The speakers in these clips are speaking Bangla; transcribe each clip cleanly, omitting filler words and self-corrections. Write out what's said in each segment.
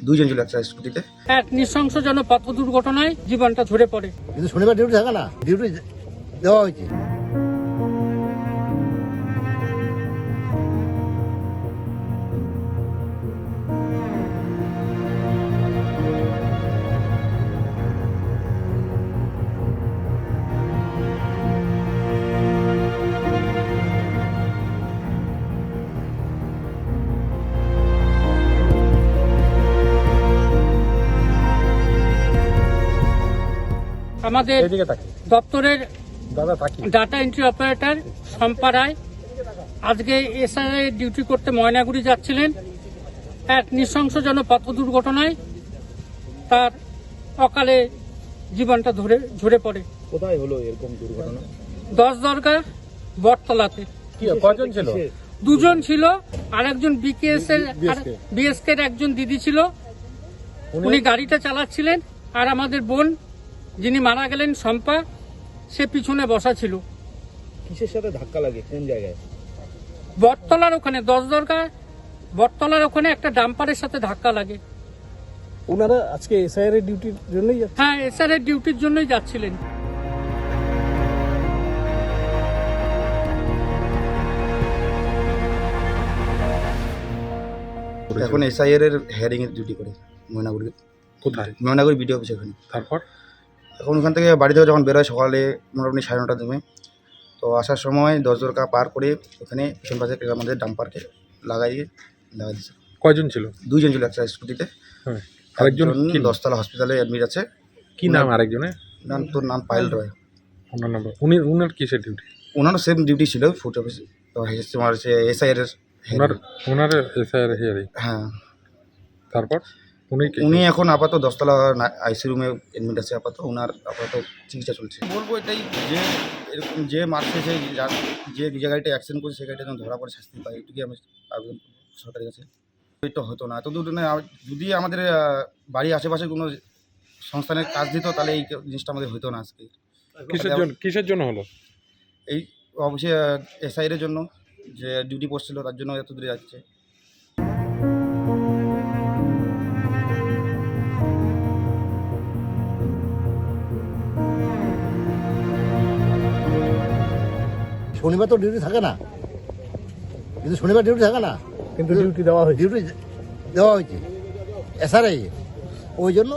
দুইজন ছিল একটা স্কুটিতে। এক নৃশংসজনক পথ দুর্ঘটনায় জীবনটা ঝরে পড়ে। কিন্তু শনিবার ডিউটি থাকে না, ডিউটি দেওয়া হয়েছে। আমাদের দপ্তরের ডাটা এন্ট্রি অপারেটর শম্পা রায় আজকে এসআই ডিউটি করতে ময়নাগুড়ি যাচ্ছিলেন। এক নৃশংসজনক পথ দুর্ঘটনায় তার অকালে জীবনটা ঝরে পড়ে। কোথায় হলো এরকম দুর্ঘটনা? 10 দরগা বটতলাতে। কজন ছিল? দুজন ছিল, আরেকজন বিএসকে এর একজন দিদি ছিল। উনি গাড়িটা চালাচ্ছিলেন, আর আমাদের বোন যিনি মারা গেলেন শম্পা, সে পিছনে বসা ছিল। কিসের সাথে ধাক্কা লাগে, কোন জায়গায়? বটতলার ওখানে, 10 দরগা বটতলার ওখানে একটা ডাম্পারের সাথে ধাক্কা লাগে। ওনারা আজকে এসআইআর এর ডিউটির জন্যই হ্যাঁ, এসআর এর ডিউটির জন্যই যাচ্ছিলেন। এখন এসআইআর এর হেয়ারিং এর ডিউটি করে ময়নাগুড়ি। কোথায়? ময়নাগুড়ি বিডিও অফিস ওখানে। তারপর এখন ওখান থেকে বাড়ি থেকে যখন বেরোয় সকালে মোটামুটি 9:30টার দিকে, আসার সময় 10 দরগা পার করে ওখানে পিছন পাশে আমাদের ডাম্পারকে লাগাই দিয়েছে। কয়জন ছিল? দুইজন ছিল একটা স্কুটিতে। আরেকজন কি? 10তলা হসপিটালে অ্যাডমিট আছে। কি নাম আরেকজনের? নাম পায়েল রয়। ওনার নাম? উনার কিসের ডিউটি? ওনারও সেম ডিউটি ছিল ফুড অফিসে। তো তোমার হচ্ছে এসআইআর এর ওনার এসআইআর হিয়ারিং। হ্যাঁ। তারপর উনি এখন আপাতত 10তলা আইসি রুমে অ্যাডমিট আছে। ওনার আপাতত চিকিৎসা চলছে। বলবো এটাই যে এরকম যে মারছে, যে গাড়িটা অ্যাক্সিডেন্ট করছে সেই গাড়িটা যেন ধরা পড়ে শাস্তি পায়, এটুকুই আমি আবেদন সরকারের কাছে। এটা হতো না এত দূর না। যদি আমাদের বাড়ির আশেপাশে কোনো সংস্থানের কাজ দিত তাহলে এই জিনিসটা আমাদের হতো না আজকে। কিসের জন্য হলো? এই অবশ্যই এসআইআর জন্য, যে ডিউটি পড়ছিল তার জন্য এত দূরে যাচ্ছে। শনিবার তো ডিউটি থাকে না, কিন্তু শনিবার ডিউটি থাকে না, কিন্তু ডিউটি দেওয়া হয়েছে। ডিউটি দেওয়া হয়েছে এসআরআই। ওই জন্য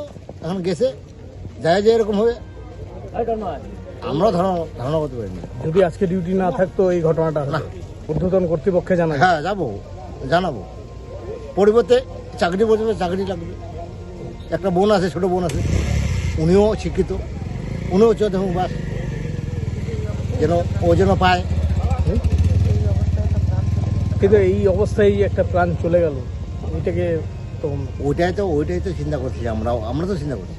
এখন গেছে, যায় যে এরকম হবে আমরা ধারণা করতে পারিনি। যদি আজকে ডিউটি না থাকতো এই ঘটনাটা না, ঊর্ধ্বতন কর্তৃপক্ষে জানা। হ্যাঁ জানাবো। পরিবর্তে চাকরি বলছে, চাকরি লাগবে। একটা বোন আছে, ছোট বোন আছে, উনিও শিক্ষিত, উনিও দেখুন বাস যেন পায়। কিন্তু এই অবস্থায় একটা প্রাণ চলে গেল, এটাকে তো ওইটাই তো চিন্তা করছি। আমরা তো চিন্তা করছি।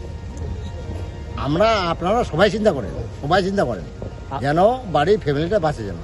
আপনারা সবাই চিন্তা করেন যেন বাড়ির ফ্যামিলিটা বাঁচে যেন।